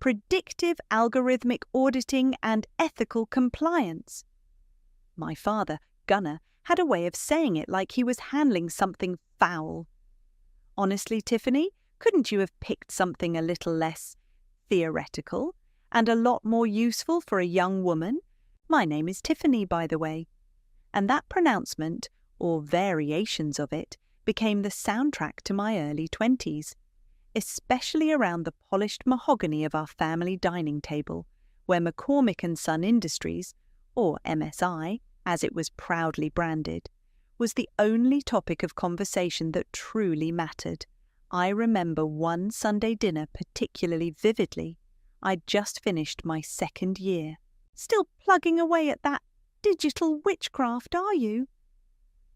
predictive algorithmic auditing and ethical compliance. My father, Gunnar, had a way of saying it like he was handling something foul. Honestly, Tiffany, couldn't you have picked something a little less theoretical and a lot more useful for a young woman? My name is Tiffany, by the way. And that pronouncement, or variations of it, became the soundtrack to my early 20s, especially around the polished mahogany of our family dining table, where McCormick & Son Industries, or MSI, as it was proudly branded, was the only topic of conversation that truly mattered. I remember one Sunday dinner particularly vividly. I'd just finished my second year. "Still plugging away at that digital witchcraft, are you?"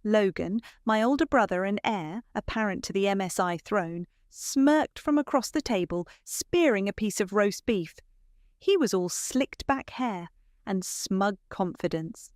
Logan, my older brother and heir, apparent to the MSI throne, smirked from across the table, spearing a piece of roast beef. He was all slicked back hair and smug confidence.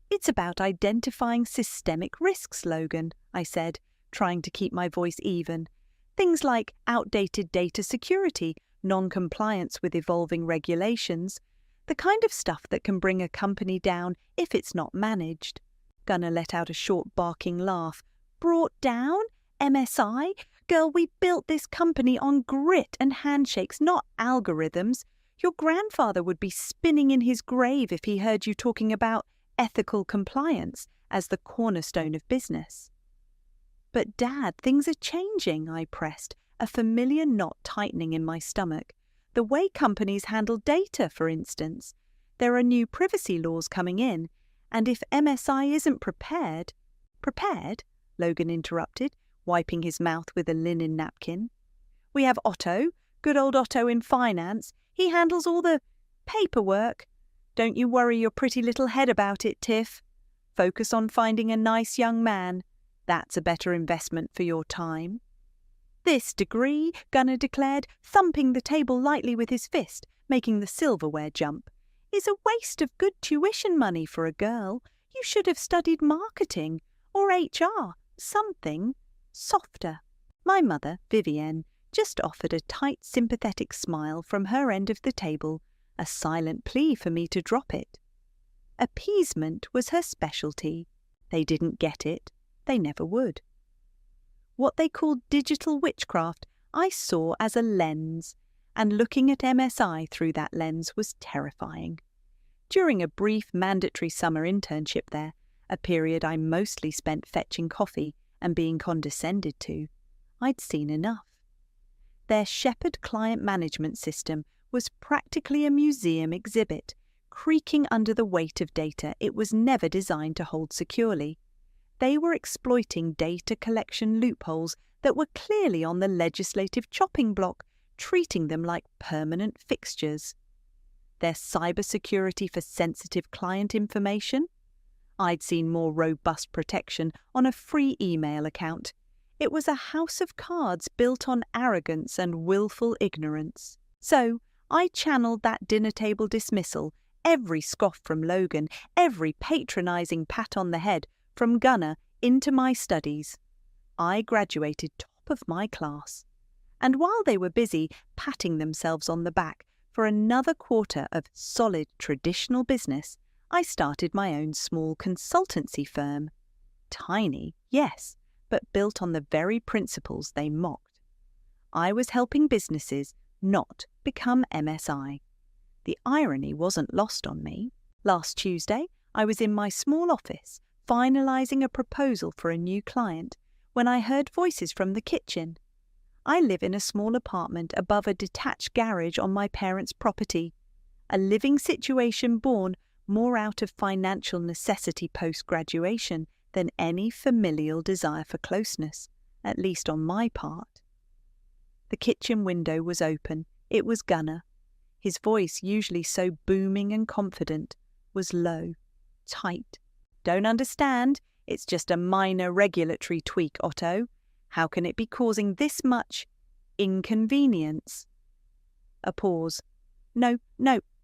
"It's about identifying systemic risks, Logan," I said, trying to keep my voice even. "Things like outdated data security, non-compliance with evolving regulations, the kind of stuff that can bring a company down if it's not managed." Gunnar let out a short barking laugh. "Brought down? MSI? Girl, we built this company on grit and handshakes, not algorithms. Your grandfather would be spinning in his grave if he heard you talking about ethical compliance as the cornerstone of business." "But Dad, things are changing," I pressed, a familiar knot tightening in my stomach. "The way companies handle data, for instance. There are new privacy laws coming in, and if MSI isn't prepared—" "Prepared?" Logan interrupted, wiping his mouth with a linen napkin. "We have Otto, good old Otto in finance. He handles all the paperwork. Don't you worry your pretty little head about it, Tiff. Focus on finding a nice young man. That's a better investment for your time." "This degree," Gunnar declared, thumping the table lightly with his fist, making the silverware jump, "is a waste of good tuition money for a girl. You should have studied marketing or HR, something softer." My mother, Vivienne, just offered a tight, sympathetic smile from her end of the table, a silent plea for me to drop it. Appeasement was her specialty. They didn't get it. They never would. What they called digital witchcraft I saw as a lens, and looking at MSI through that lens was terrifying. During a brief mandatory summer internship there, a period I mostly spent fetching coffee and being condescended to, I'd seen enough. Their Shepherd client management system was practically a museum exhibit, creaking under the weight of data it was never designed to hold securely. They were exploiting data collection loopholes that were clearly on the legislative chopping block, treating them like permanent fixtures. Their cybersecurity for sensitive client information? I'd seen more robust protection on a free email account. It was a house of cards built on arrogance and willful ignorance. So I channeled that dinner table dismissal, every scoff from Logan, every patronizing pat on the head from Gunnar, into my studies. I graduated top of my class. And while they were busy patting themselves on the back for another quarter of solid traditional business, I started my own small consultancy firm. Tiny, yes, but built on the very principles they mocked. I was helping businesses not become MSI. The irony wasn't lost on me. Last Tuesday, I was in my small office, finalising a proposal for a new client, when I heard voices from the kitchen. I live in a small apartment above a detached garage on my parents' property, a living situation born more out of financial necessity post-graduation than any familial desire for closeness, at least on my part. The kitchen window was open. It was Gunnar. His voice, usually so booming and confident, was low, tight. "Don't understand. It's just a minor regulatory tweak, Otto. How can it be causing this much inconvenience?" A pause. No,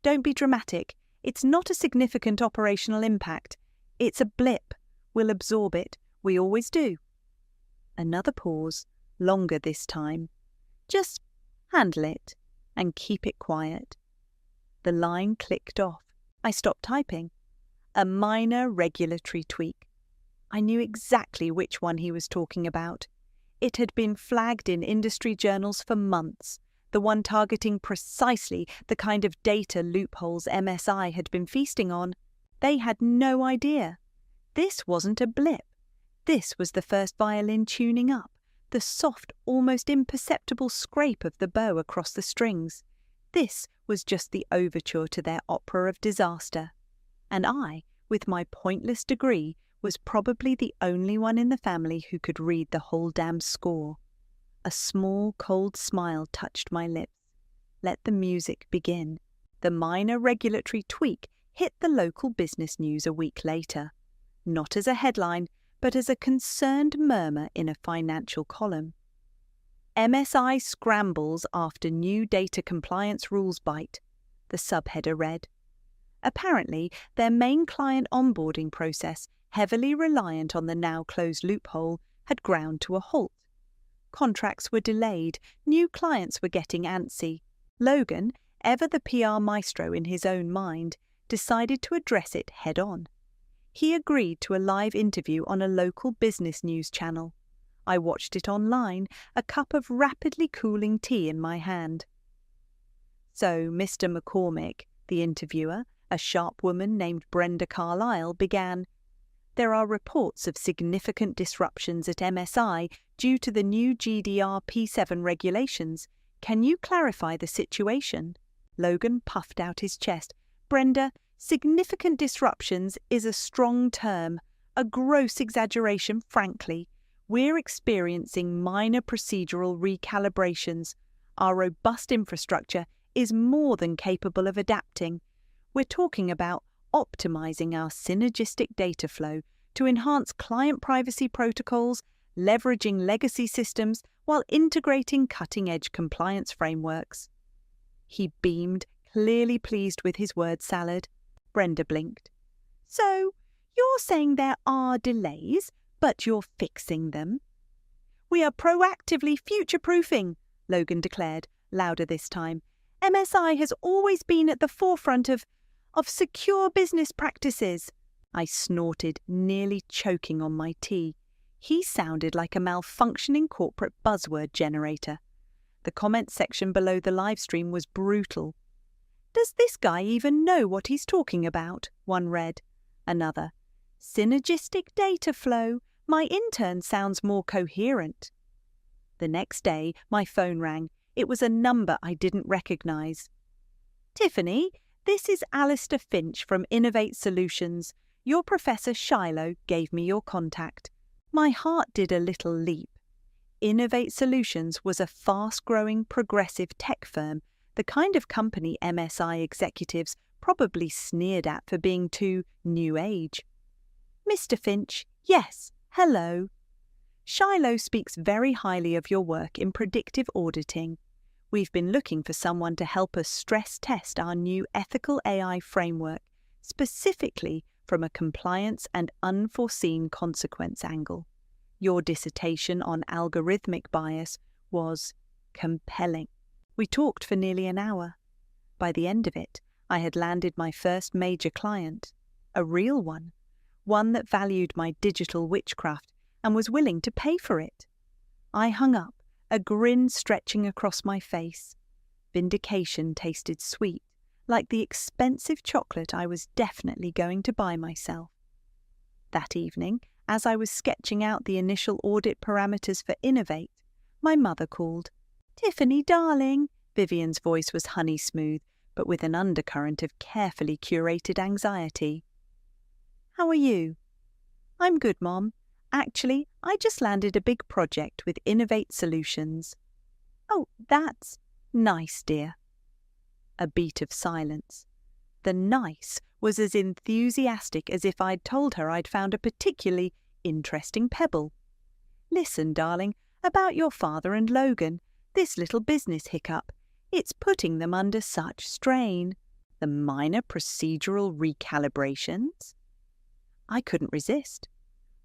don't be dramatic. It's not a significant operational impact. It's a blip. We'll absorb it. We always do. Another pause, longer this time. Just handle it. and keep it quiet. The line clicked off. I stopped typing. A minor regulatory tweak. I knew exactly which one he was talking about. It had been flagged in industry journals for months, the one targeting precisely the kind of data loopholes MSI had been feasting on. They had no idea. This wasn't a blip. This was the first violin tuning up, the soft, almost imperceptible scrape of the bow across the strings. This was just the overture to their opera of disaster. And I, with my pointless degree, was probably the only one in the family who could read the whole damn score. A small, cold smile touched my lips. Let the music begin. The minor regulatory tweak hit the local business news a week later, not as a headline, but as a concerned murmur in a financial column. MSI scrambles after new data compliance rules bite, the subheader read. Apparently, their main client onboarding process, heavily reliant on the now-closed loophole, had ground to a halt. Contracts were delayed, new clients were getting antsy. Logan, ever the PR maestro in his own mind, decided to address it head-on. He agreed to a live interview on a local business news channel. I watched it online, a cup of rapidly cooling tea in my hand. So Mr. McCormick, the interviewer, a sharp woman named Brenda Carlisle, began, "There are reports of significant disruptions at MSI due to the new GDR P7 regulations. Can you clarify the situation?" Logan puffed out his chest. "Brenda, significant disruptions is a strong term, a gross exaggeration, frankly. We're experiencing minor procedural recalibrations. Our robust infrastructure is more than capable of adapting. We're talking about optimizing our synergistic data flow to enhance client privacy protocols, leveraging legacy systems while integrating cutting-edge compliance frameworks." He beamed, clearly pleased with his word salad. Brenda blinked. "So, you're saying there are delays, but you're fixing them?" "We are proactively future-proofing," Logan declared, louder this time. "MSI has always been at the forefront of secure business practices." I snorted, nearly choking on my tea. He sounded like a malfunctioning corporate buzzword generator. The comment section below the livestream was brutal. "Does this guy even know what he's talking about?" one read. Another, "Synergistic data flow. My intern sounds more coherent." The next day, my phone rang. It was a number I didn't recognize. "Tiffany, this is Alistair Finch from Innovate Solutions. Your Professor Shiloh gave me your contact." My heart did a little leap. Innovate Solutions was a fast-growing, progressive tech firm, the kind of company MSI executives probably sneered at for being too new age. "Mr. Finch, yes, hello. Shiloh speaks very highly of your work in predictive auditing. We've been looking for someone to help us stress test our new ethical AI framework, specifically from a compliance and unforeseen consequence angle. Your dissertation on algorithmic bias was compelling." We talked for nearly an hour. By the end of it, I had landed my first major client, a real one that valued my digital witchcraft and was willing to pay for it. I hung up, a grin stretching across my face. Vindication tasted sweet, like the expensive chocolate I was definitely going to buy myself. That evening, as I was sketching out the initial audit parameters for Innovate, my mother called. "Tiffany, darling." Vivian's voice was honey smooth, but with an undercurrent of carefully curated anxiety. "How are you?" "I'm good, Mom. Actually, I just landed a big project with Innovate Solutions." "Oh, that's nice, dear." A beat of silence. The nice was as enthusiastic as if I'd told her I'd found a particularly interesting pebble. "Listen, darling, about your father and Logan, this little business hiccup, it's putting them under such strain. The minor procedural recalibrations." I couldn't resist.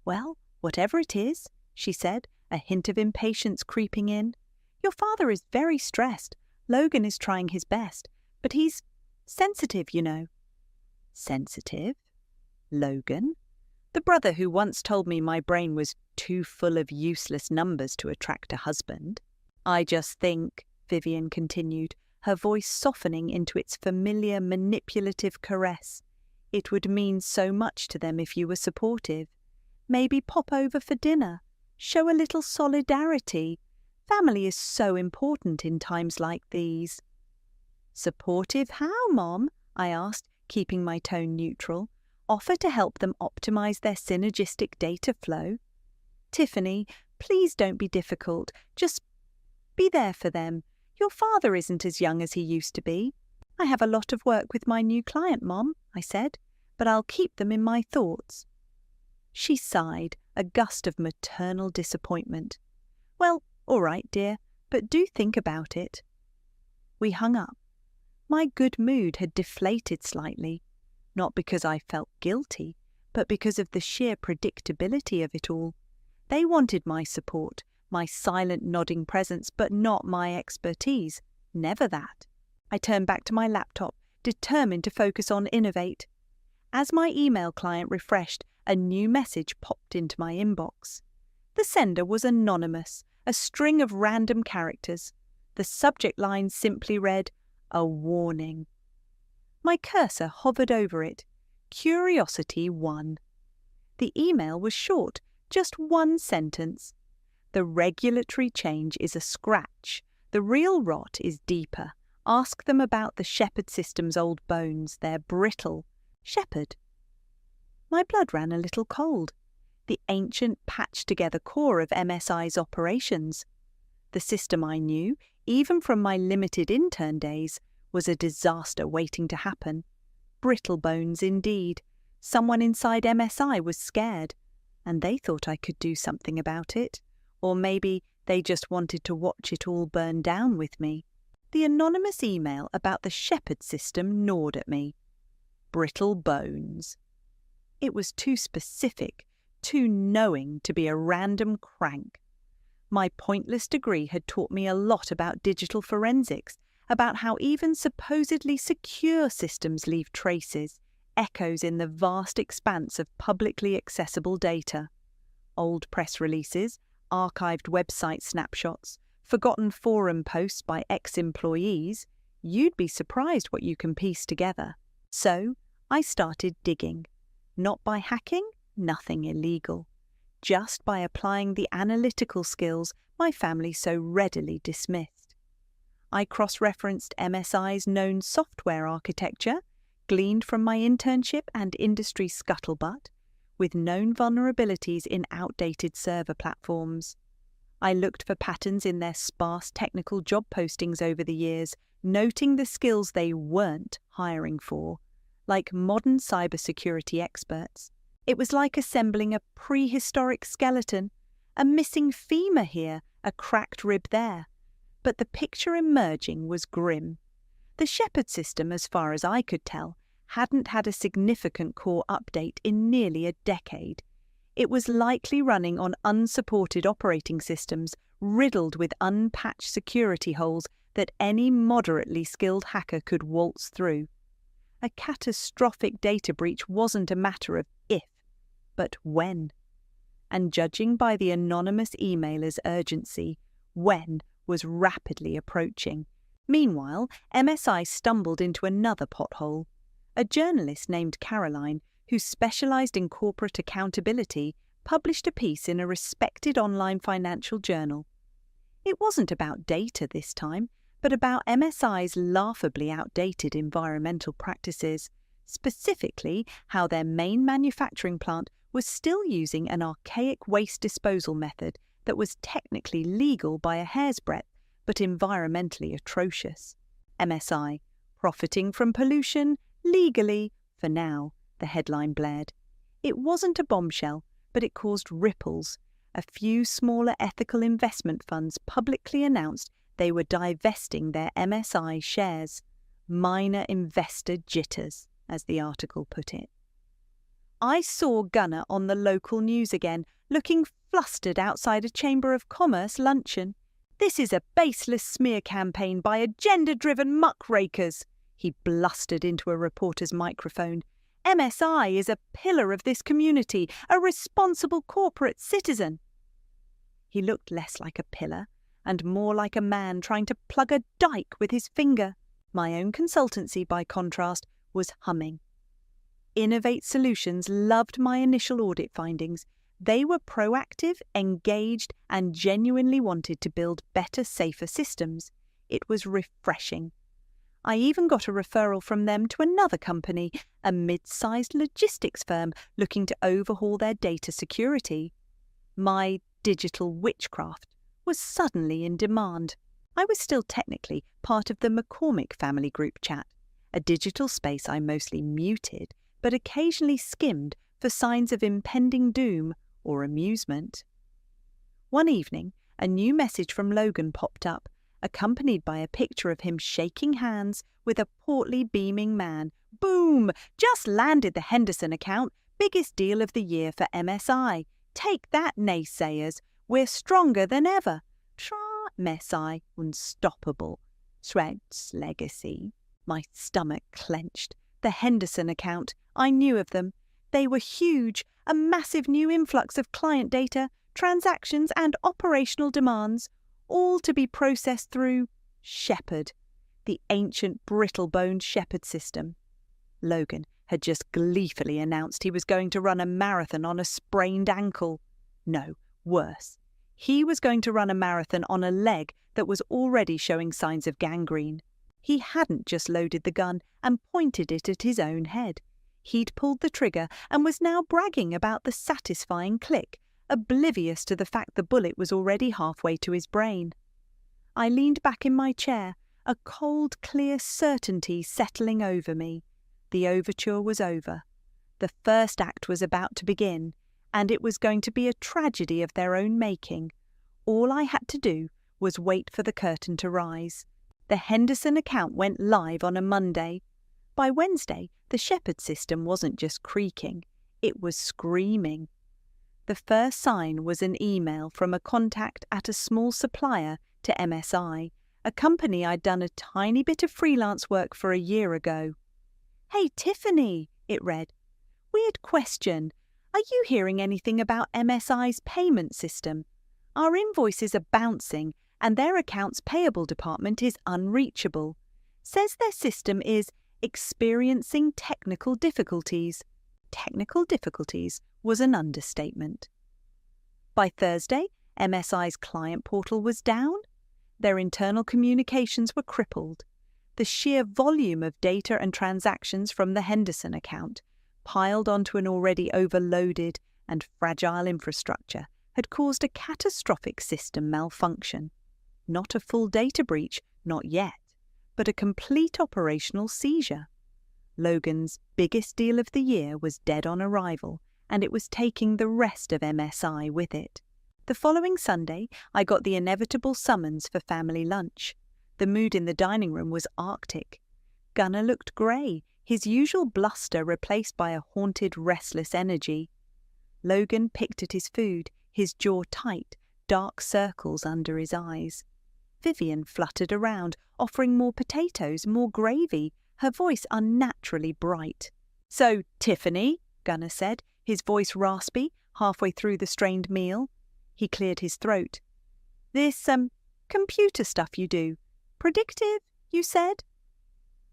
"Well, whatever it is," she said, a hint of impatience creeping in. "Your father is very stressed. Logan is trying his best, but he's sensitive, you know." "Sensitive? Logan? The brother who once told me my brain was too full of useless numbers to attract a husband." "I just think," Vivian continued, her voice softening into its familiar manipulative caress, "it would mean so much to them if you were supportive. Maybe pop over for dinner. Show a little solidarity. Family is so important in times like these." "Supportive how, Mom?" I asked, keeping my tone neutral. "Offer to help them optimize their synergistic data flow." "Tiffany, please don't be difficult. Just be there for them. Your father isn't as young as he used to be." "I have a lot of work with my new client, Mom," I said, "but I'll keep them in my thoughts." She sighed, a gust of maternal disappointment. "Well, all right, dear, but do think about it." We hung up. My good mood had deflated slightly, not because I felt guilty, but because of the sheer predictability of it all. They wanted my support, my silent nodding presence, but not my expertise. Never that. I turned back to my laptop, determined to focus on Innovate. As my email client refreshed, a new message popped into my inbox. The sender was anonymous, a string of random characters. The subject line simply read, "A warning." My cursor hovered over it. Curiosity won. The email was short, just one sentence. "The regulatory change is a scratch. The real rot is deeper. Ask them about the Shepherd system's old bones. They're brittle." Shepherd. My blood ran a little cold. The ancient, patched-together core of MSI's operations. The system I knew, even from my limited intern days, was a disaster waiting to happen. Brittle bones indeed. Someone inside MSI was scared, and they thought I could do something about it. Or maybe they just wanted to watch it all burn down with me. The anonymous email about the Shepherd system gnawed at me. Brittle bones. It was too specific, too knowing to be a random crank. My pointless degree had taught me a lot about digital forensics, about how even supposedly secure systems leave traces, echoes in the vast expanse of publicly accessible data. Old press releases, archived website snapshots, forgotten forum posts by ex-employees. You'd be surprised what you can piece together. So I started digging. Not by hacking, nothing illegal. Just by applying the analytical skills my family so readily dismissed. I cross-referenced MSI's known software architecture, gleaned from my internship and industry scuttlebutt, with known vulnerabilities in outdated server platforms. I looked for patterns in their sparse technical job postings over the years, noting the skills they weren't hiring for, like modern cybersecurity experts. It was like assembling a prehistoric skeleton, a missing femur here, a cracked rib there. But the picture emerging was grim. The Shepherd system, as far as I could tell, hadn't had a significant core update in nearly a decade. It was likely running on unsupported operating systems riddled with unpatched security holes that any moderately skilled hacker could waltz through. A catastrophic data breach wasn't a matter of if, but when. And judging by the anonymous emailer's urgency, when was rapidly approaching. Meanwhile, MSI stumbled into another pothole. A journalist named Caroline, who specialized in corporate accountability, published a piece in a respected online financial journal. It wasn't about data this time, but about MSI's laughably outdated environmental practices, specifically how their main manufacturing plant was still using an archaic waste disposal method that was technically legal by a hair's breadth, but environmentally atrocious. MSI, profiting from pollution, legally, for now, the headline blared. It wasn't a bombshell, but it caused ripples. A few smaller ethical investment funds publicly announced they were divesting their MSI shares. Minor investor jitters, as the article put it. I saw Gunnar on the local news again, looking flustered outside a Chamber of Commerce luncheon. "This is a baseless smear campaign by agenda-driven muckrakers," he blustered into a reporter's microphone. "MSI is a pillar of this community, a responsible corporate citizen." He looked less like a pillar and more like a man trying to plug a dike with his finger. My own consultancy, by contrast, was humming. Innovate Solutions loved my initial audit findings. They were proactive, engaged, and genuinely wanted to build better, safer systems. It was refreshing. I even got a referral from them to another company, a mid-sized logistics firm looking to overhaul their data security. My digital witchcraft was suddenly in demand. I was still technically part of the McCormick family group chat, a digital space I mostly muted, but occasionally skimmed for signs of impending doom or amusement. One evening, a new message from Logan popped up, accompanied by a picture of him shaking hands with a portly, beaming man. "Boom! Just landed the Henderson account. Biggest deal of the year for MSI. Take that, naysayers. We're stronger than ever. Tra MSI unstoppable. Threads legacy." My stomach clenched. The Henderson account. I knew of them. They were huge, a massive new influx of client data, transactions and operational demands, all to be processed through Shepherd, the ancient brittle-boned Shepherd system. Logan had just gleefully announced he was going to run a marathon on a sprained ankle. No, worse. He was going to run a marathon on a leg that was already showing signs of gangrene. He hadn't just loaded the gun and pointed it at his own head. He'd pulled the trigger and was now bragging about the satisfying click, oblivious to the fact the bullet was already halfway to his brain. I leaned back in my chair, a cold, clear certainty settling over me. The overture was over. The first act was about to begin, and it was going to be a tragedy of their own making. All I had to do was wait for the curtain to rise. The Henderson account went live on a Monday. By Wednesday, the Shepherd system wasn't just creaking, it was screaming. The first sign was an email from a contact at a small supplier to MSI, a company I'd done a tiny bit of freelance work for a year ago. "Hey, Tiffany," it read. "Weird question. Are you hearing anything about MSI's payment system? Our invoices are bouncing and their accounts payable department is unreachable. Says their system is experiencing technical difficulties." Technical difficulties was an understatement. By Thursday, MSI's client portal was down. Their internal communications were crippled. The sheer volume of data and transactions from the Henderson account, piled onto an already overloaded and fragile infrastructure, had caused a catastrophic system malfunction. Not a full data breach, not yet, but a complete operational seizure. Logan's biggest deal of the year was dead on arrival, and it was taking the rest of MSI with it. The following Sunday, I got the inevitable summons for family lunch. The mood in the dining room was arctic. Gunnar looked grey, his usual bluster replaced by a haunted, restless energy. Logan picked at his food, his jaw tight, dark circles under his eyes. Vivian fluttered around, offering more potatoes, more gravy, her voice unnaturally bright. "So, Tiffany," Gunnar said, his voice raspy, halfway through the strained meal. He cleared his throat. "This, computer stuff you do. Predictive, you said?"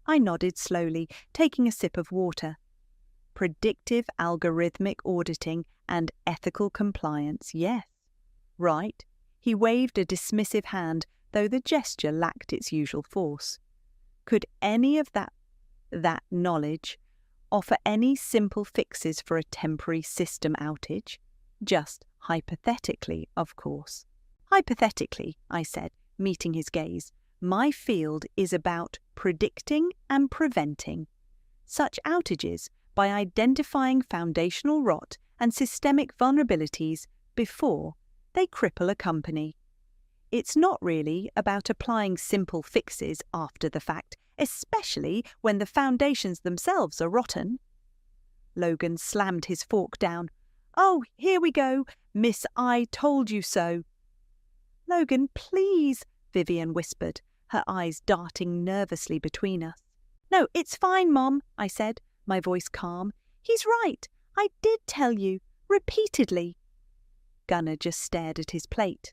I nodded slowly, taking a sip of water. Predictive algorithmic auditing and ethical compliance, yes. Right. He waved a dismissive hand, though the gesture lacked its usual force. Could any of that knowledge offer any simple fixes for a temporary system outage? Just hypothetically, of course. Hypothetically, I said, meeting his gaze, my field is about predicting and preventing such outages by identifying foundational rot and systemic vulnerabilities before they cripple a company. It's not really about applying simple fixes after the fact, especially when the foundations themselves are rotten. Logan slammed his fork down. "Oh, here we go. Miss I told you so." "Logan, please," Vivian whispered, her eyes darting nervously between us. "No, it's fine, Mom," I said, my voice calm. "He's right. I did tell you. Repeatedly." Gunnar just stared at his plate.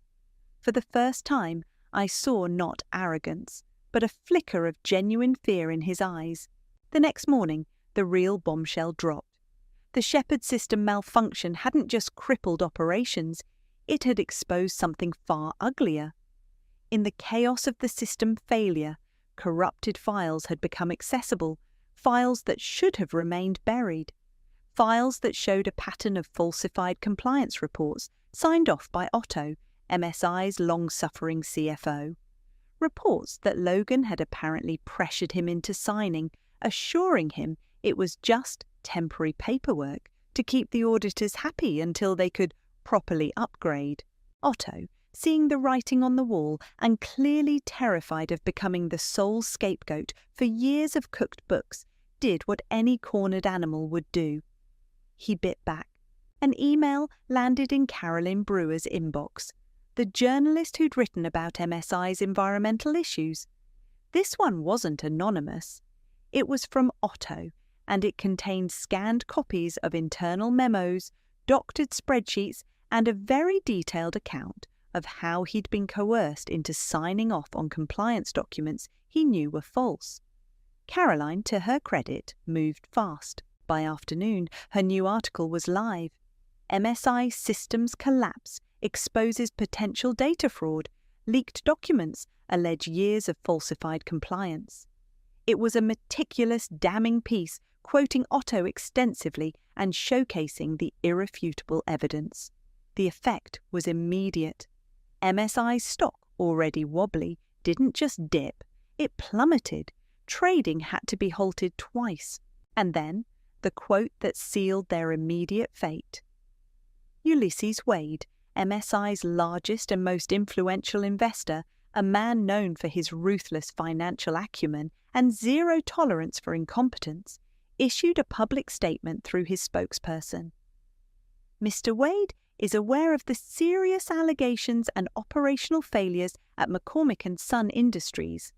For the first time, I saw not arrogance, but a flicker of genuine fear in his eyes. The next morning, the real bombshell dropped. The Shepherd system malfunction hadn't just crippled operations, it had exposed something far uglier. In the chaos of the system failure, corrupted files had become accessible, files that should have remained buried. Files that showed a pattern of falsified compliance reports signed off by Otto, MSI's long-suffering CFO. Reports that Logan had apparently pressured him into signing, assuring him it was just temporary paperwork to keep the auditors happy until they could properly upgrade. Otto, seeing the writing on the wall and clearly terrified of becoming the sole scapegoat for years of cooked books, did what any cornered animal would do. He bit back. An email landed in Carolyn Brewer's inbox, the journalist who'd written about MSI's environmental issues. This one wasn't anonymous. It was from Otto, and it contained scanned copies of internal memos, doctored spreadsheets, and a very detailed account of how he'd been coerced into signing off on compliance documents he knew were false. Caroline, to her credit, moved fast. By afternoon, her new article was live. MSI systems collapse exposes potential data fraud, leaked documents allege years of falsified compliance. It was a meticulous, damning piece, quoting Otto extensively and showcasing the irrefutable evidence. The effect was immediate. MSI's stock, already wobbly, didn't just dip, it plummeted. Trading had to be halted twice. And then, the quote that sealed their immediate fate. Ulysses Wade, MSI's largest and most influential investor, a man known for his ruthless financial acumen and zero tolerance for incompetence, issued a public statement through his spokesperson. Mr. Wade is aware of the serious allegations and operational failures at McCormick & Son Industries.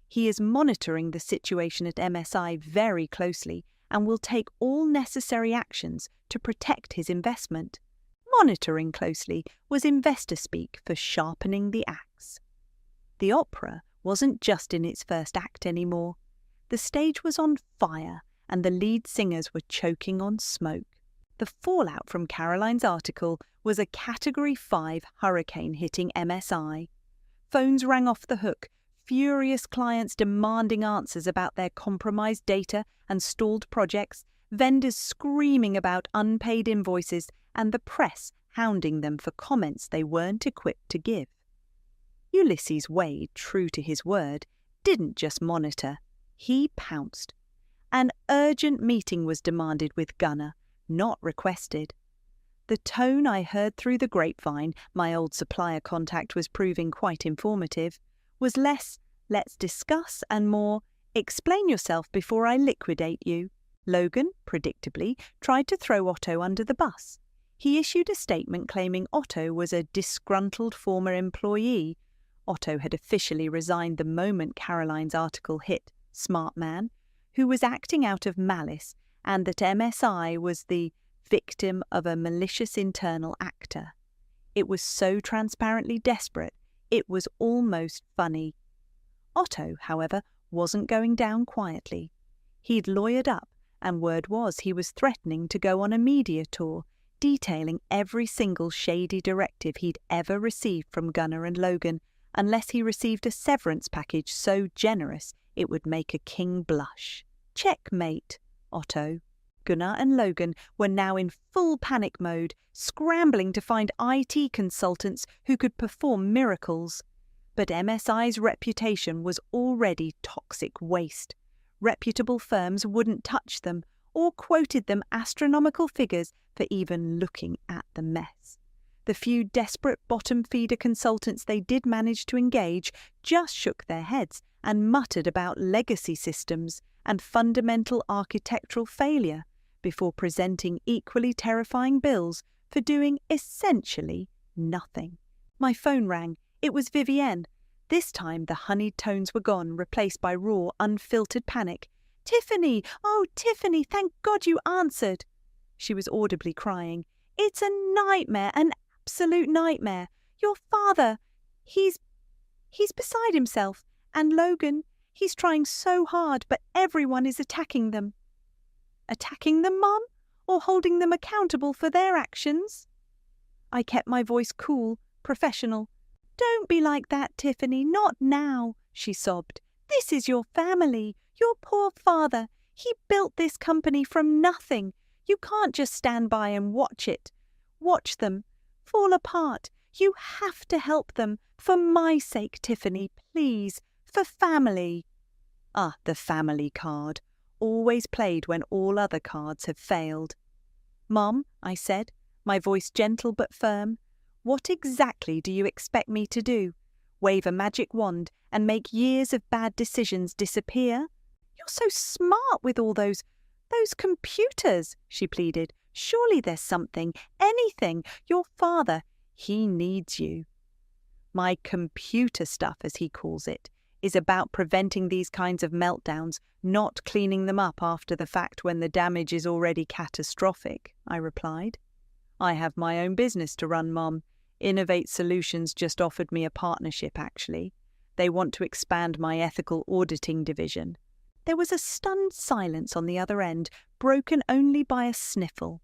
He is monitoring the situation at MSI very closely and will take all necessary actions to protect his investment. Monitoring closely was investor speak for sharpening the axe. The opera wasn't just in its first act anymore. The stage was on fire and the lead singers were choking on smoke. The fallout from Caroline's article was a Category 5 hurricane hitting MSI. Phones rang off the hook, furious clients demanding answers about their compromised data and stalled projects, vendors screaming about unpaid invoices, and the press hounding them for comments they weren't equipped to give. Ulysses Wade, true to his word, didn't just monitor, he pounced. An urgent meeting was demanded with Gunnar, not requested. The tone I heard through the grapevine, my old supplier contact was proving quite informative, was less, let's discuss, and more, explain yourself before I liquidate you. Logan, predictably, tried to throw Otto under the bus. He issued a statement claiming Otto was a disgruntled former employee. Otto had officially resigned the moment Caroline's article hit, smart man, who was acting out of malice, and that MSI was the victim of a malicious internal actor. It was so transparently desperate, it was almost funny. Otto, however, wasn't going down quietly. He'd lawyered up, and word was he was threatening to go on a media tour, detailing every single shady directive he'd ever received from Gunnar and Logan, unless he received a severance package so generous it would make a king blush. Checkmate, Otto. Gunnar and Logan were now in full panic mode, scrambling to find IT consultants who could perform miracles. But MSI's reputation was already toxic waste. Reputable firms wouldn't touch them or quoted them astronomical figures for even looking at the mess. The few desperate bottom-feeder consultants they did manage to engage just shook their heads and muttered about legacy systems and fundamental architectural failure before presenting equally terrifying bills for doing essentially nothing. My phone rang. It was Vivienne. This time the honeyed tones were gone, replaced by raw, unfiltered panic. "Tiffany! Oh, Tiffany, thank God you answered!" She was audibly crying. "It's a nightmare, an absolute nightmare. Your father, he's beside himself. And Logan, he's trying so hard, but everyone is attacking them." "Attacking them, Mum? Or holding them accountable for their actions?" I kept my voice cool, professional. "Don't be like that, Tiffany, not now," she sobbed. "This is your family, your poor father. He built this company from nothing. You can't just stand by and watch them fall apart. You have to help them. For my sake, Tiffany, please, for family." Ah, the family card, always played when all other cards have failed. "Mum," I said, my voice gentle but firm, "what exactly do you expect me to do? Wave a magic wand and make years of bad decisions disappear? You're so smart with all those computers," she pleaded. "Surely there's something, anything. Your father, he needs you." My computer stuff, as he calls it, is about preventing these kinds of meltdowns, not cleaning them up after the fact when the damage is already catastrophic, I replied. "I have my own business to run, Mom. Innovate Solutions just offered me a partnership, actually. They want to expand my ethical auditing division." There was a stunned silence on the other end, broken only by a sniffle.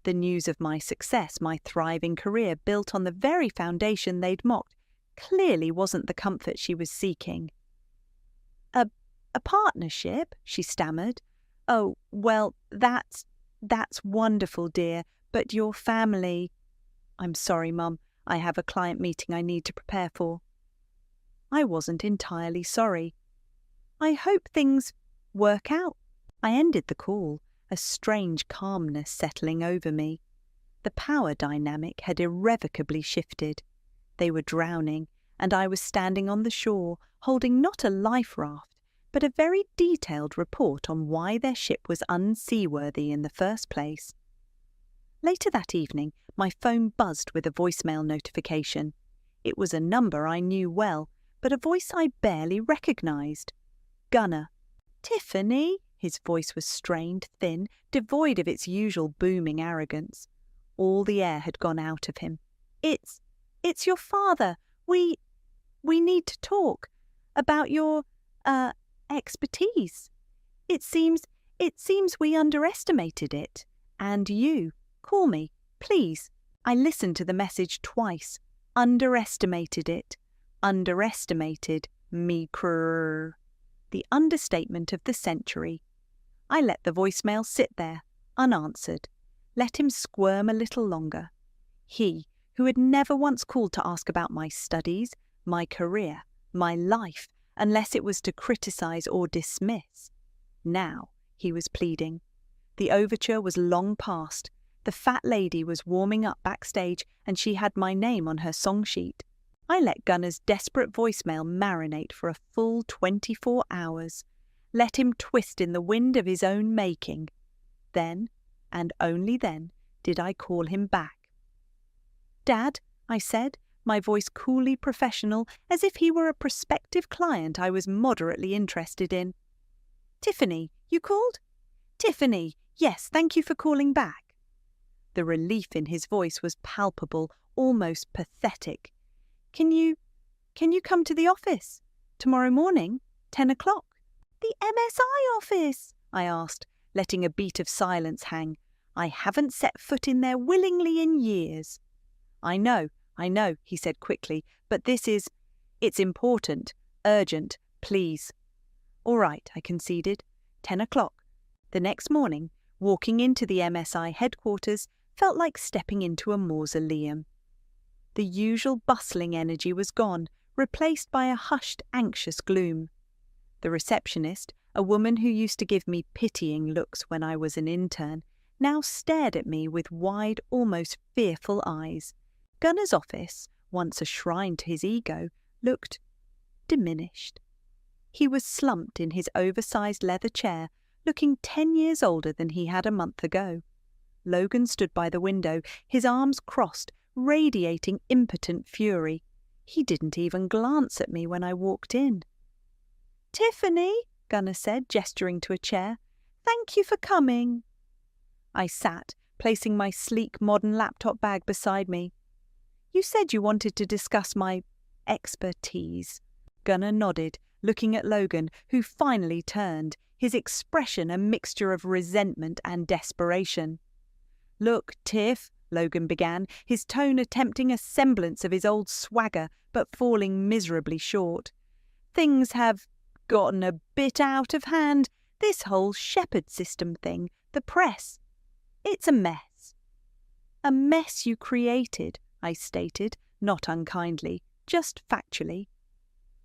The news of my success, my thriving career built on the very foundation they'd mocked, clearly wasn't the comfort she was seeking. A partnership?" she stammered. "Oh, well, that's wonderful, dear, but your family—" "I'm sorry, Mum. I have a client meeting I need to prepare for." I wasn't entirely sorry. "I hope things work out." I ended the call, a strange calmness settling over me. The power dynamic had irrevocably shifted. They were drowning, and I was standing on the shore, holding not a life raft, but a very detailed report on why their ship was unseaworthy in the first place. Later that evening, my phone buzzed with a voicemail notification. It was a number I knew well, but a voice I barely recognized. Gunnar. "Tiffany?" His voice was strained, thin, devoid of its usual booming arrogance. All the air had gone out of him. It's your father. We need to talk about your, expertise. It seems we underestimated it. And you. Call me, please." I listened to the message twice. Underestimated it. Underestimated me. The understatement of the century. I let the voicemail sit there, unanswered. Let him squirm a little longer. He, who had never once called to ask about my studies, my career, my life, unless it was to criticize or dismiss. Now he was pleading. The overture was long past. The fat lady was warming up backstage, and she had my name on her song sheet. I let Gunnar's desperate voicemail marinate for a full 24 hours. Let him twist in the wind of his own making. Then, and only then, did I call him back. "Dad," I said, my voice coolly professional, as if he were a prospective client I was moderately interested in. "Tiffany, you called?" "Tiffany, yes, thank you for calling back." The relief in his voice was palpable, almost pathetic. Can you come to the office? Tomorrow morning, 10 o'clock. "The MSI office?" I asked, letting a beat of silence hang. I haven't set foot in there willingly in years. I know, he said quickly, but it's important, urgent, please." "All right," I conceded. 10 o'clock. The next morning, walking into the MSI headquarters felt like stepping into a mausoleum. The usual bustling energy was gone, replaced by a hushed, anxious gloom. The receptionist, a woman who used to give me pitying looks when I was an intern, now stared at me with wide, almost fearful eyes. Gunnar's office, once a shrine to his ego, looked diminished. He was slumped in his oversized leather chair, looking 10 years older than he had a month ago. Logan stood by the window, his arms crossed, radiating impotent fury. He didn't even glance at me when I walked in. "Tiffany," Gunnar said, gesturing to a chair, "thank you for coming." I sat, placing my sleek modern laptop bag beside me. "You said you wanted to discuss my expertise." Gunnar nodded, looking at Logan, who finally turned, his expression a mixture of resentment and desperation. "Look, Tiff," Logan began, his tone attempting a semblance of his old swagger but falling miserably short. "Things have gotten a bit out of hand. This whole Shepherd system thing, the press, it's a mess." "A mess you created," I stated, not unkindly, just factually.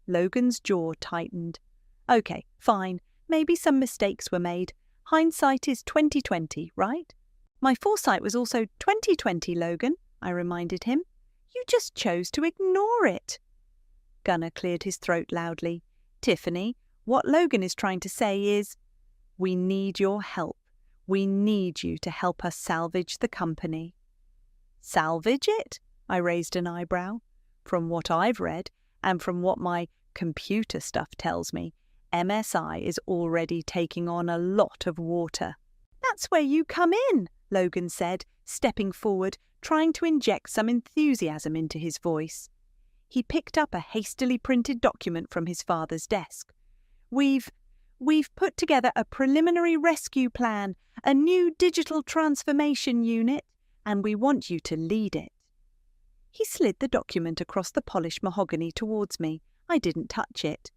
Logan's jaw tightened. "Okay, fine. Maybe some mistakes were made. Hindsight is 20/20, right?" "My foresight was also 20/20, Logan," I reminded him. "You just chose to ignore it." Gunnar cleared his throat loudly. "Tiffany, what Logan is trying to say is, we need your help. We need you to help us salvage the company." "Salvage it?" I raised an eyebrow. "From what I've read, and from what my computer stuff tells me, MSI is already taking on a lot of water." "That's where you come in," Logan said, stepping forward, trying to inject some enthusiasm into his voice. He picked up a hastily printed document from his father's desk. We've put together a preliminary rescue plan, a new digital transformation unit, and we want you to lead it." He slid the document across the polished mahogany towards me. I didn't touch it.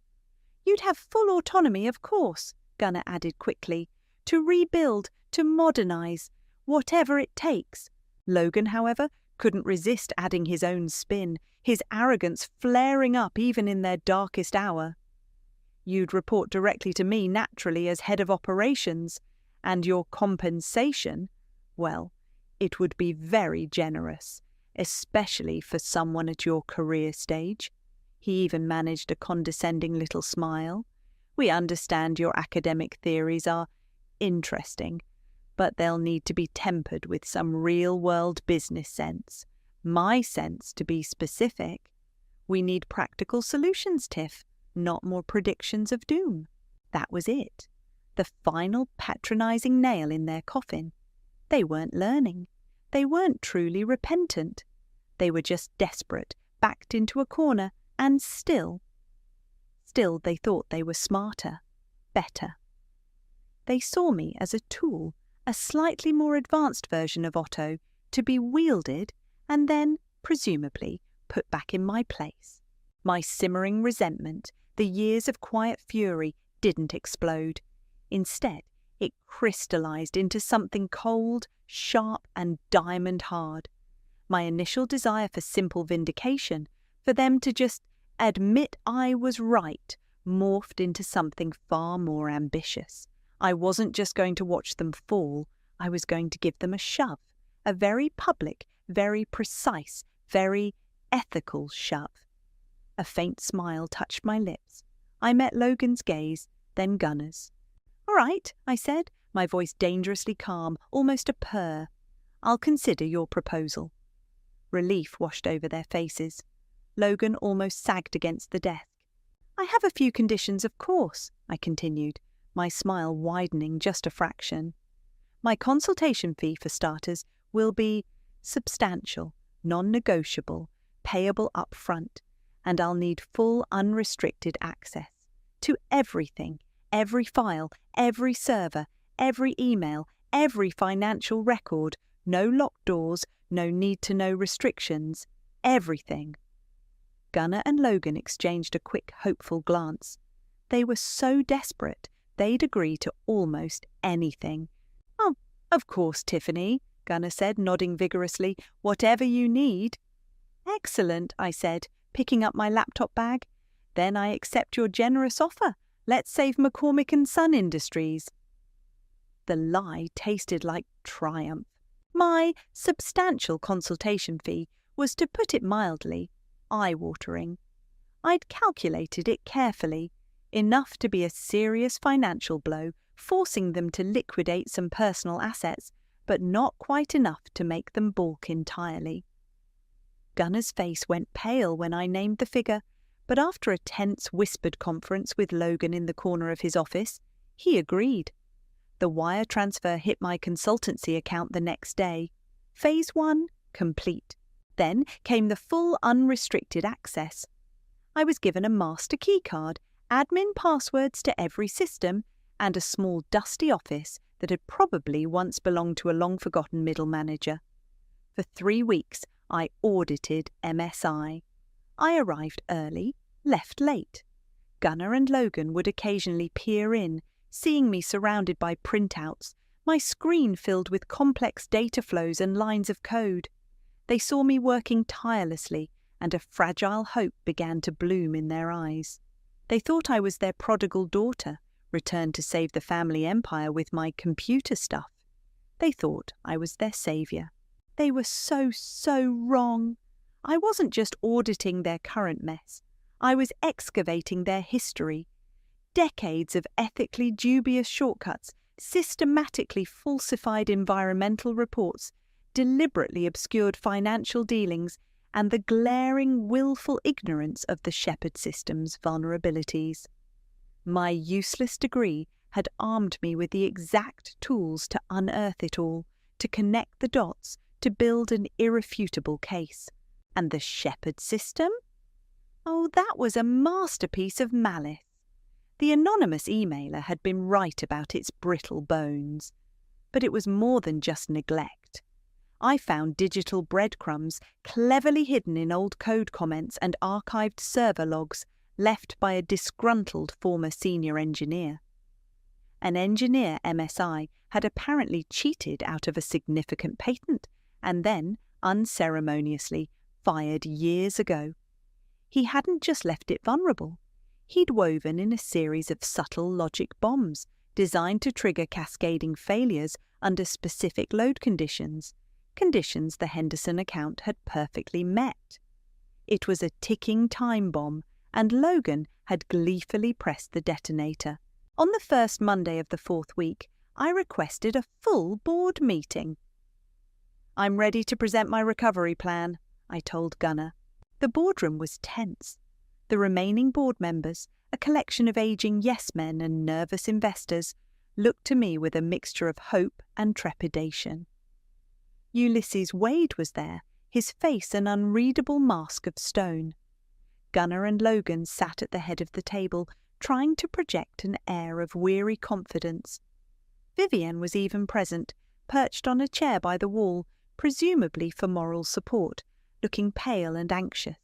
"You'd have full autonomy, of course," Gunnar added quickly, "to rebuild, to modernize, whatever it takes." Logan, however, couldn't resist adding his own spin, his arrogance flaring up even in their darkest hour. "You'd report directly to me, naturally, as head of operations, and your compensation, well, it would be very generous, especially for someone at your career stage." He even managed a condescending little smile. "We understand your academic theories are interesting, but they'll need to be tempered with some real-world business sense. My sense, to be specific. We need practical solutions, Tiff, not more predictions of doom." That was it. The final patronizing nail in their coffin. They weren't learning. They weren't truly repentant. They were just desperate, backed into a corner, and still they thought they were smarter, better. They saw me as a tool, a slightly more advanced version of Otto, to be wielded and then, presumably, put back in my place. My simmering resentment, the years of quiet fury, didn't explode. Instead, it crystallized into something cold, sharp, and diamond-hard. My initial desire for simple vindication, for them to just admit I was right, morphed into something far more ambitious. I wasn't just going to watch them fall, I was going to give them a shove, a very public, very precise, very ethical shove. A faint smile touched my lips. I met Logan's gaze, then Gunnar's. "All right," I said, my voice dangerously calm, almost a purr. "I'll consider your proposal." Relief washed over their faces. Logan almost sagged against the desk. "I have a few conditions, of course," I continued, my smile widening just a fraction. "My consultation fee, for starters, will be substantial, non-negotiable, payable up front, and I'll need full unrestricted access to everything, every file, every server, every email, every financial record, no locked doors, no need-to-know restrictions, everything." Gunnar and Logan exchanged a quick, hopeful glance. They were so desperate, they'd agree to almost anything. "Oh, of course, Tiffany," Gunnar said, nodding vigorously. "Whatever you need." "Excellent," I said, picking up my laptop bag. "Then I accept your generous offer. Let's save McCormick & Son Industries." The lie tasted like triumph. My substantial consultation fee was, to put it mildly, eye-watering. I'd calculated it carefully, enough to be a serious financial blow, forcing them to liquidate some personal assets, but not quite enough to make them balk entirely. Gunner's face went pale when I named the figure, but after a tense whispered conference with Logan in the corner of his office, he agreed. The wire transfer hit my consultancy account the next day. Phase 1 complete. Then came the full unrestricted access. I was given a master keycard, admin passwords to every system, and a small dusty office that had probably once belonged to a long-forgotten middle manager. For 3 weeks, I audited MSI. I arrived early, left late. Gunner and Logan would occasionally peer in, seeing me surrounded by printouts, my screen filled with complex data flows and lines of code. They saw me working tirelessly, and a fragile hope began to bloom in their eyes. They thought I was their prodigal daughter, returned to save the family empire with my computer stuff. They thought I was their saviour. They were so wrong. I wasn't just auditing their current mess. I was excavating their history. Decades of ethically dubious shortcuts, systematically falsified environmental reports, deliberately obscured financial dealings, and the glaring, willful ignorance of the Shepherd system's vulnerabilities. My useless degree had armed me with the exact tools to unearth it all, to connect the dots, to build an irrefutable case. And the Shepherd system? Oh, that was a masterpiece of malice. The anonymous emailer had been right about its brittle bones. But it was more than just neglect. I found digital breadcrumbs cleverly hidden in old code comments and archived server logs left by a disgruntled former senior engineer. An engineer MSI had apparently cheated out of a significant patent and then, unceremoniously, fired years ago. He hadn't just left it vulnerable. He'd woven in a series of subtle logic bombs designed to trigger cascading failures under specific load conditions the Henderson account had perfectly met. It was a ticking time bomb, and Logan had gleefully pressed the detonator. On the first Monday of the 4th week, I requested a full board meeting. "I'm ready to present my recovery plan," I told Gunner. The boardroom was tense. The remaining board members, a collection of aging yes-men and nervous investors, looked to me with a mixture of hope and trepidation. Ulysses Wade was there, his face an unreadable mask of stone. Gunner and Logan sat at the head of the table, trying to project an air of weary confidence. Vivian was even present, perched on a chair by the wall, presumably for moral support, looking pale and anxious.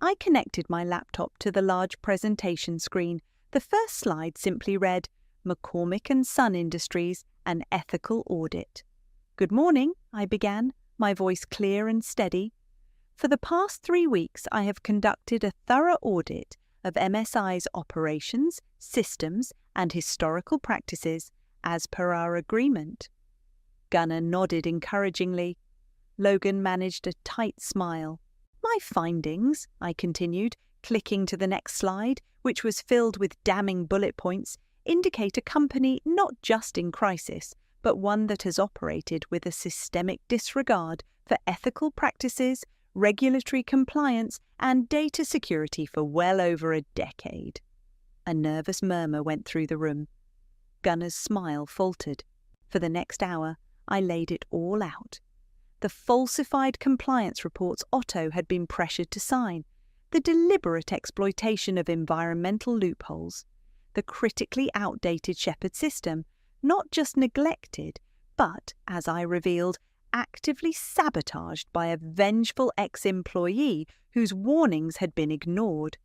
I connected my laptop to the large presentation screen. The first slide simply read, "McCormick & Son Industries, an ethical audit." "Good morning," I began, my voice clear and steady. "For the past 3 weeks I have conducted a thorough audit of MSI's operations, systems, and historical practices as per our agreement." Gunner nodded encouragingly. Logan managed a tight smile. "My findings," I continued, clicking to the next slide, which was filled with damning bullet points, "indicate a company not just in crisis, but one that has operated with a systemic disregard for ethical practices, regulatory compliance, and data security for well over a decade." A nervous murmur went through the room. Gunner's smile faltered. For the next hour, I laid it all out. The falsified compliance reports Otto had been pressured to sign, the deliberate exploitation of environmental loopholes, the critically outdated Shepherd system, not just neglected, but, as I revealed, actively sabotaged by a vengeful ex-employee whose warnings had been ignored.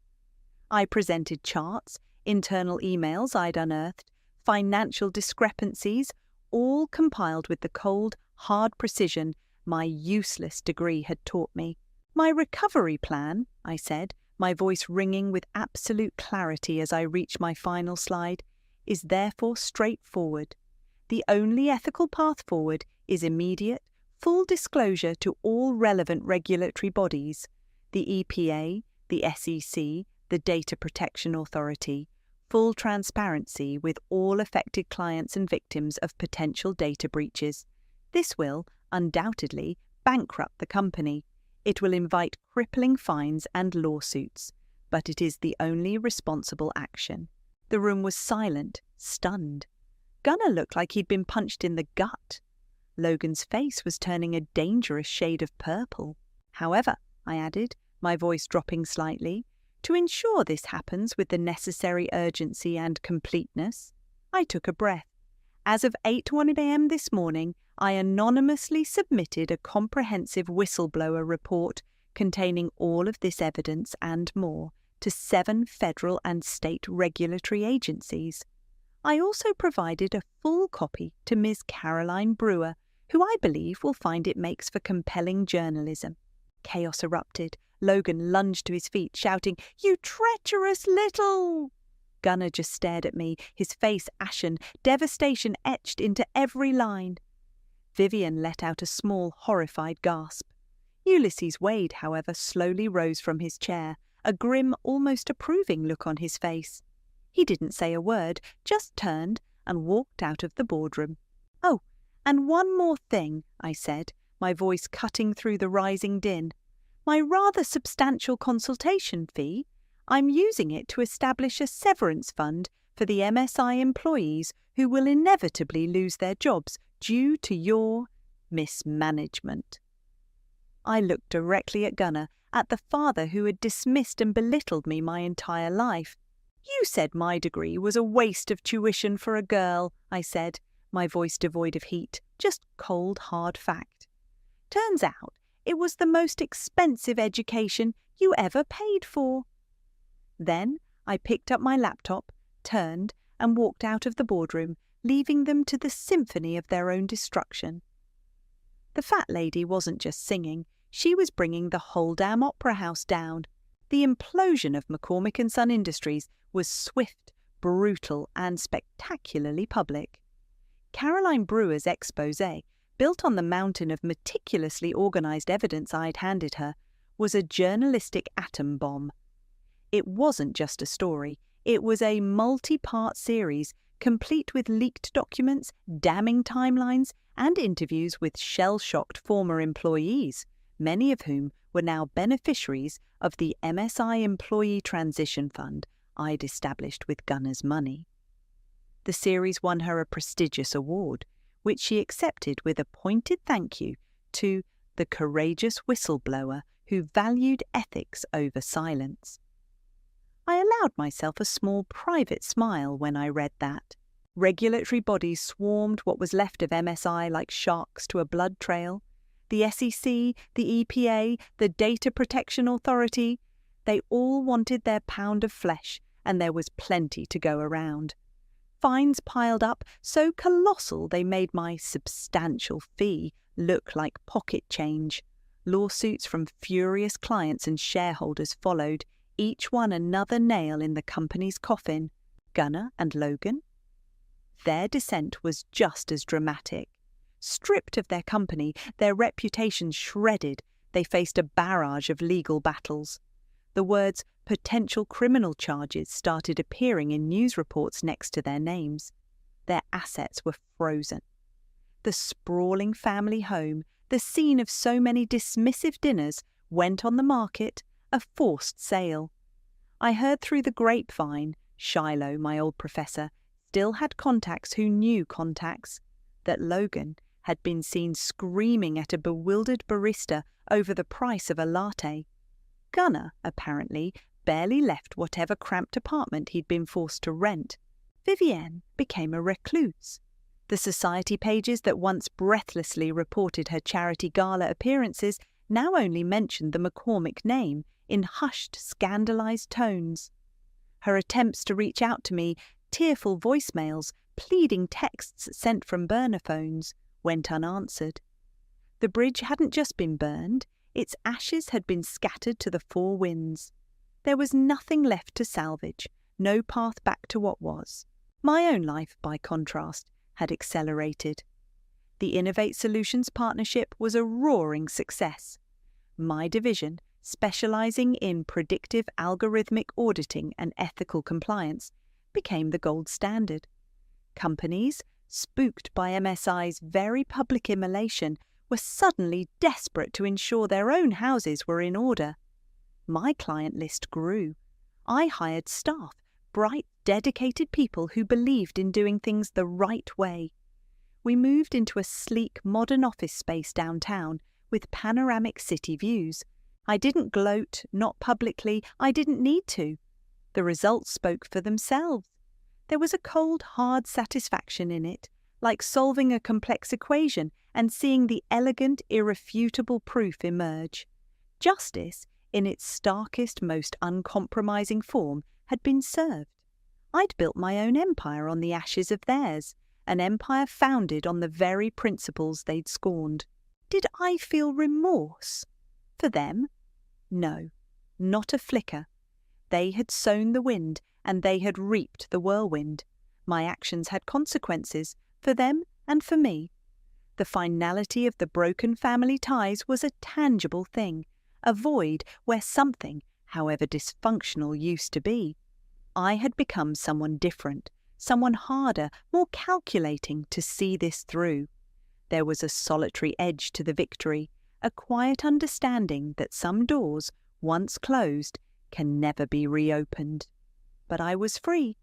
I presented charts, internal emails I'd unearthed, financial discrepancies, all compiled with the cold, hard precision my useless degree had taught me. "My recovery plan," I said, my voice ringing with absolute clarity as I reached my final slide, "is therefore straightforward. The only ethical path forward is immediate, full disclosure to all relevant regulatory bodies, the EPA, the SEC, the Data Protection Authority, full transparency with all affected clients and victims of potential data breaches. This will, undoubtedly, bankrupt the company. It will invite crippling fines and lawsuits, but it is the only responsible action. The room was silent, stunned. Gunnar looked like he'd been punched in the gut. Logan's face was turning a dangerous shade of purple. However, I added, my voice dropping slightly, to ensure this happens with the necessary urgency and completeness, I took a breath. As of 8:01 a.m. this morning, I anonymously submitted a comprehensive whistleblower report containing all of this evidence and more to 7 federal and state regulatory agencies. I also provided a full copy to Ms. Caroline Brewer, who I believe will find it makes for compelling journalism. Chaos erupted. Logan lunged to his feet, shouting, "You treacherous little—" Gunnar just stared at me, his face ashen, devastation etched into every line. Vivian let out a small, horrified gasp. Ulysses Wade, however, slowly rose from his chair, a grim, almost approving look on his face. He didn't say a word, just turned and walked out of the boardroom. "Oh, and one more thing," I said, my voice cutting through the rising din. "My rather substantial consultation fee, I'm using it to establish a severance fund for the MSI employees who will inevitably lose their jobs due to your mismanagement." I looked directly at Gunnar, at the father who had dismissed and belittled me my entire life. "You said my degree was a waste of tuition for a girl," I said, my voice devoid of heat, just cold, hard fact. "Turns out it was the most expensive education you ever paid for." Then I picked up my laptop, turned, and walked out of the boardroom, leaving them to the symphony of their own destruction. The fat lady wasn't just singing, she was bringing the whole damn opera house down. The implosion of McCormick & Son Industries was swift, brutal, and spectacularly public. Caroline Brewer's exposé, built on the mountain of meticulously organized evidence I'd handed her, was a journalistic atom bomb. It wasn't just a story, it was a multi-part series complete with leaked documents, damning timelines, and interviews with shell-shocked former employees, many of whom were now beneficiaries of the MSI Employee Transition Fund I'd established with Gunnar's money. The series won her a prestigious award, which she accepted with a pointed thank you to the courageous whistleblower who valued ethics over silence. I allowed myself a small private smile when I read that. Regulatory bodies swarmed what was left of MSI like sharks to a blood trail. The SEC, the EPA, the Data Protection Authority, they all wanted their pound of flesh, and there was plenty to go around. Fines piled up so colossal they made my substantial fee look like pocket change. Lawsuits from furious clients and shareholders followed, each one another nail in the company's coffin. Gunnar and Logan? Their descent was just as dramatic. Stripped of their company, their reputations shredded, they faced a barrage of legal battles. The words potential criminal charges started appearing in news reports next to their names. Their assets were frozen. The sprawling family home, the scene of so many dismissive dinners, went on the market, a forced sale. I heard through the grapevine, Shiloh, my old professor, still had contacts who knew contacts, that Logan had been seen screaming at a bewildered barista over the price of a latte. Gunnar, apparently, barely left whatever cramped apartment he'd been forced to rent. Vivienne became a recluse. The society pages that once breathlessly reported her charity gala appearances now only mentioned the McCormick name in hushed, scandalized tones. Her attempts to reach out to me, tearful voicemails, pleading texts sent from burner phones, went unanswered. The bridge hadn't just been burned, its ashes had been scattered to the four winds. There was nothing left to salvage, no path back to what was. My own life, by contrast, had accelerated. The Innovate Solutions partnership was a roaring success. My division, specializing in predictive algorithmic auditing and ethical compliance, became the gold standard. Companies, spooked by MSI's very public immolation, were suddenly desperate to ensure their own houses were in order. My client list grew. I hired staff, bright, dedicated people who believed in doing things the right way. We moved into a sleek, modern office space downtown with panoramic city views. I didn't gloat, not publicly. I didn't need to. The results spoke for themselves. There was a cold, hard satisfaction in it, like solving a complex equation and seeing the elegant, irrefutable proof emerge. Justice, in its starkest, most uncompromising form, had been served. I'd built my own empire on the ashes of theirs, an empire founded on the very principles they'd scorned. Did I feel remorse? For them? No, not a flicker. They had sown the wind, and they had reaped the whirlwind. My actions had consequences, for them and for me. The finality of the broken family ties was a tangible thing, a void where something, however dysfunctional, used to be. I had become someone different, someone harder, more calculating to see this through. There was a solitary edge to the victory, a quiet understanding that some doors, once closed, can never be reopened. But I was free.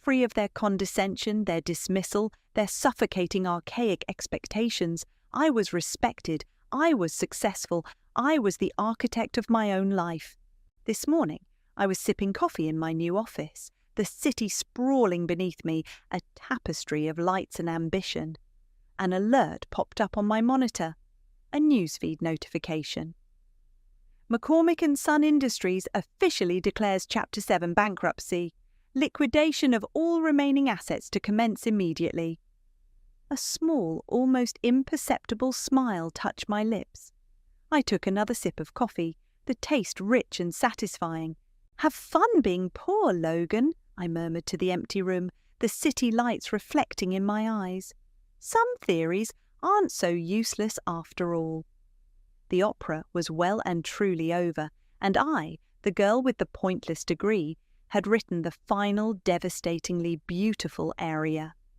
Free of their condescension, their dismissal, their suffocating archaic expectations. I was respected. I was successful. I was the architect of my own life. This morning, I was sipping coffee in my new office, the city sprawling beneath me, a tapestry of lights and ambition. An alert popped up on my monitor, a newsfeed notification. McCormick & Son Industries officially declares Chapter 7 bankruptcy. Liquidation of all remaining assets to commence immediately. A small, almost imperceptible smile touched my lips. I took another sip of coffee, the taste rich and satisfying. "Have fun being poor, Logan," I murmured to the empty room, the city lights reflecting in my eyes. "Some theories aren't so useless after all." The opera was well and truly over, and I, the girl with the pointless degree, had written the final devastatingly beautiful aria.